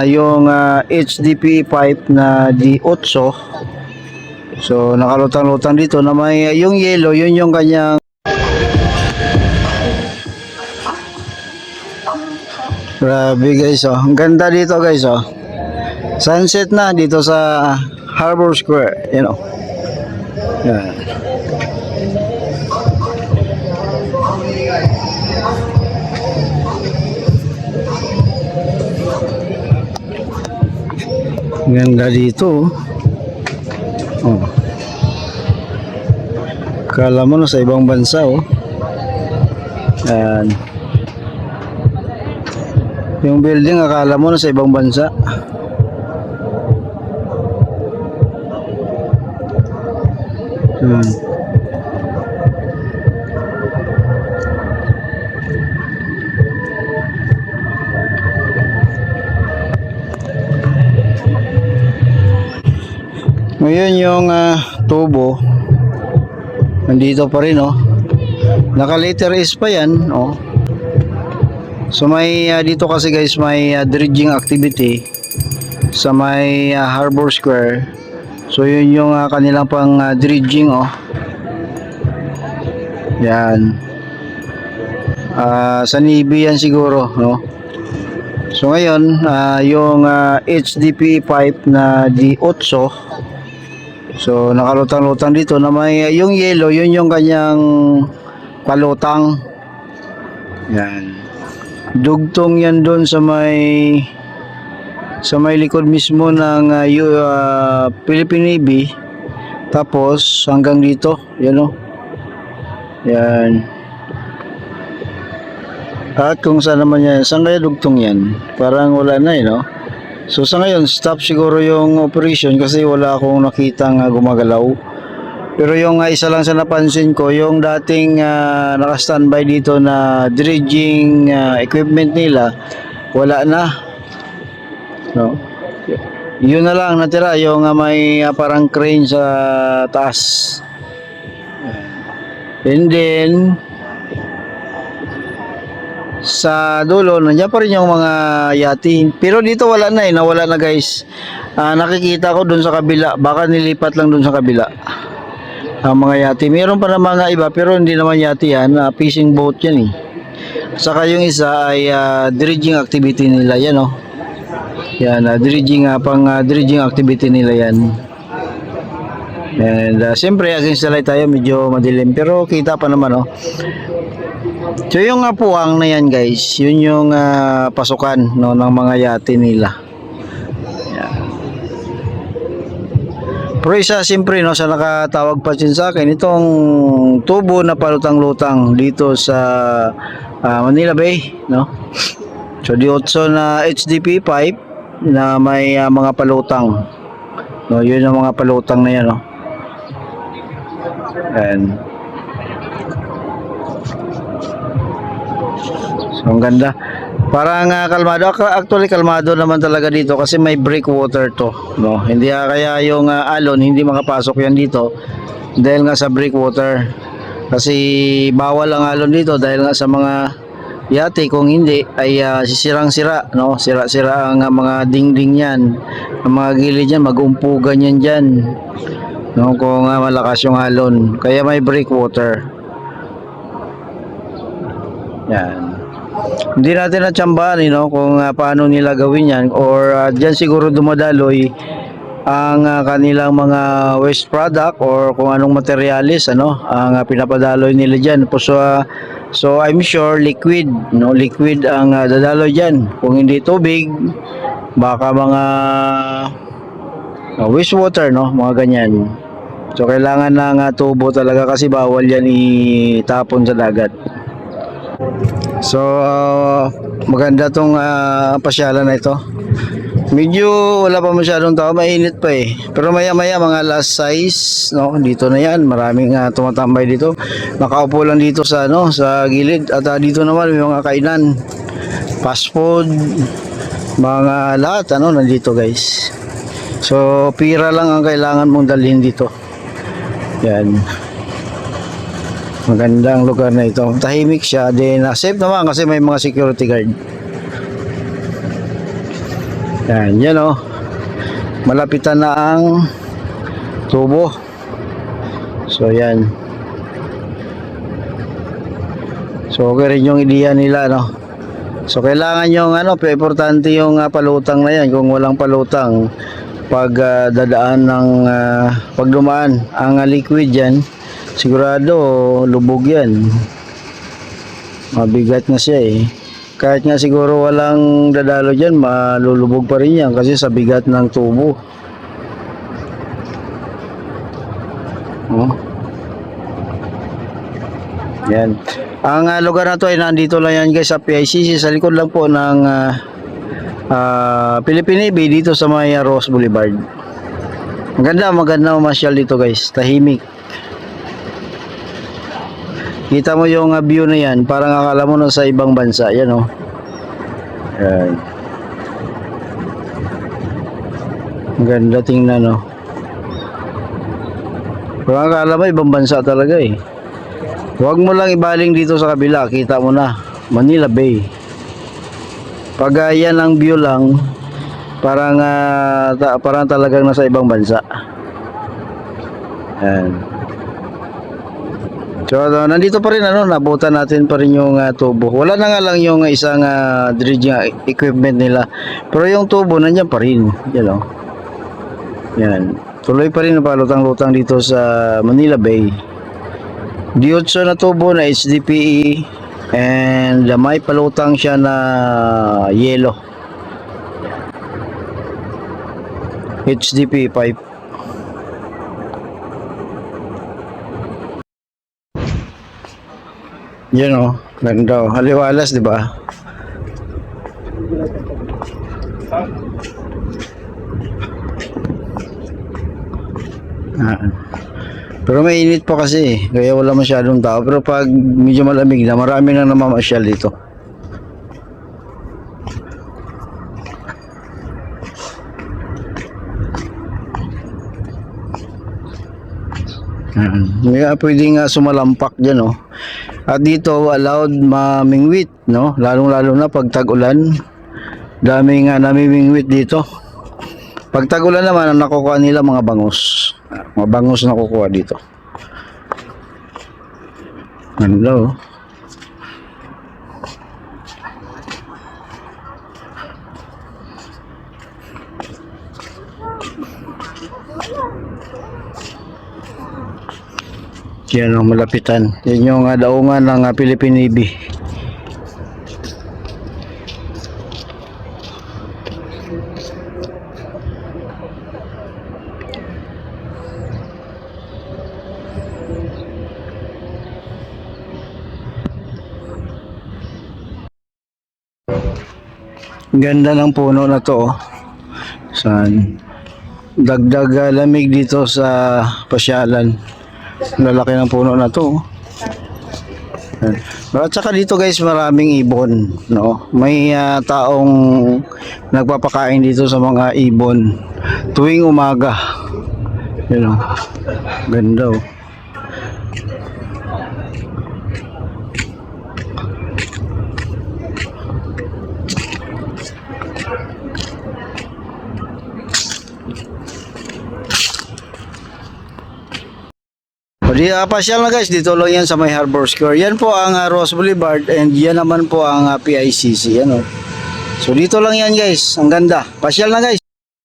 Yung HDPE pipe na D8. So nakalutang-lutang dito na may yung yellow, yun yung kanyang grabe guys, oh. Ang ganda dito guys, oh. Sunset na dito sa Harbor Square, you know. Yan. Ganda dito, oh. Kala mo na sa ibang bansa, oh. Yan. Yung building akala mo na sa ibang bansa. Ngayon yung tubo nandito pa rin, oh. Naka letter S pa yan, oh. So may dito kasi guys may dredging activity sa may Harbor Square. So yun yung kanilang pang dredging, oh. Yan. Sa Navy yan siguro, no? So ngayon yung HDPE pipe na D8. So nakalutang-lutang dito na may yung yellow, yun yung kanyang palutang. Yan. Dugtong yan doon sa may likod mismo ng Philippine Navy. Tapos hanggang dito, yan, oh. Yan. At kung saan naman yan, saan kaya dugtong yan? Parang wala na, no? So sa ngayon, stop siguro yung operation kasi wala akong nakitang gumagalaw. Pero yung isa lang sa napansin ko, yung dating naka-standby dito na dredging equipment nila, wala na. No? Yun na lang natira, yung may parang crane sa taas. And then sa dulo nandiyan pa rin yung mga yati, pero dito wala na, nawala na guys. Nakikita ko dun sa kabila, baka nilipat lang dun sa kabila ang mga yati. Meron pa na mga iba pero hindi naman yati yan, fishing boat yan, eh. Saka yung isa ay dredging activity nila yan, oh. Yan, dredging dredging activity nila yan. And siyempre against the light tayo, medyo madilim pero kita pa naman, oh. So yung puwang na yan guys, yun yung pasukan, no, ng mga yate nila. Yan. Pero isa siyempre, no, sa nakatawag pa din sa akin, itong tubo na palutang-lutang dito sa Manila Bay, no. So D8 na HDPE pipe na may mga palutang, no, yun yung mga palutang na yan, no. And so, ang ganda. Parang kalmado. Actually, kalmado naman talaga dito kasi may breakwater to, no? Hindi kaya yung alon, hindi makapasok yan dito dahil nga sa breakwater. Kasi bawal ang alon dito dahil nga sa mga yate. Kung hindi, ay sisirang-sira, no? Sira-sira ang mga dingding yan. Ang mga gilid yan, mag-umpugan yan dyan, no? Kung malakas yung alon. Kaya may breakwater. Yan. Hindi natin natsambahan, no, kung paano nila gawin yan, or dyan siguro dumadaloy ang kanilang mga waste product or kung anong materialis, ano, ang pinapadaloy nila dyan. So I'm sure liquid, no, liquid ang dadaloy dyan. Kung hindi tubig, baka mga wastewater, no, mga ganyan. So kailangan ng tubo talaga kasi bawal yan itapon sa dagat. So maganda tong pasyalan na ito. Medyo wala pa masyadong tao, mainit pa, eh. Pero maya maya mga last size, no, dito na yan. Maraming tumatambay dito. Nakaupo lang dito sa sa gilid. At dito naman may mga kainan, fast food, mga lahat nandito guys. So pira lang ang kailangan mong dalhin dito. Yan. Magandang lugar na ito. Tahimik siya. Then safe naman kasi may mga security guard. Yan oh. Malapitan na ang tubo. So yan. So okay rin yung ideya nila, no. So kailangan yung importante yung palutang na yan. Kung walang palutang, pag dadaan ng pag dumaan ang liquid yan, sigurado lubog yan. Mabigat na siya eh. Kahit nga siguro walang dadalo dyan, malulubog pa rin yan kasi sa bigat ng tubo. Oh. Yan. Ang lugar na to ay nandito lang yan guys sa PICC, sa likod lang po ng Philippine Navy, dito sa may Ross Boulevard. Maganda mamasyal dito guys, tahimik. Kita mo yung view na yan, parang akala mo nasa ibang bansa. Yan oh. Yan. Ganda tingnan oh. Parang akala mo ibang bansa talaga eh. Huwag mo lang ibaling dito sa kabila, kita mo na Manila Bay. Pag yan ang view lang, parang parang talagang nasa ibang bansa. Yan. So nandito pa rin nabutan natin pa rin yung tubo. Wala na nga lang yung isang dredging equipment nila. Pero yung tubo nandiyan pa rin. Yan oh. Yan. Tuloy pa rin ang palutang-lutang dito sa Manila Bay. Diotso na tubo na HDPE and may palutang siya na yellow. HDPE pipe. Yan oh, ganda oh. Haliwalas, di ba? Pero mainit pa kasi, kaya wala masyadong tao. Pero pag medyo malamig na, marami nang namamasyal dito. May pwedeng sumalampak dyan oh. At dito allowed mamingwit, no? Lalong-lalo na pag tag-ulan. Daming namimingwit dito. Pag tag-ulan naman, ang nakukuha nila mga bangus. Mga bangus na kukuha dito. Ano? Yan ang malapitan. Yan yung daungan ng Philippine Navy. Ganda ng puno na to. Saan? Dagdag lamig dito sa pasyalan. Lalaki ng puno na to. At saka dito guys, maraming ibon, no? May taong nagpapakain dito sa mga ibon tuwing umaga. Yan oh. Ganda oh. Di pasyal na guys, dito lang yan sa may Harbor Square. Yan po ang Ross Boulevard and yan naman po ang PICC. Yan, oh. So dito lang yan guys, ang ganda. Pasyal na guys.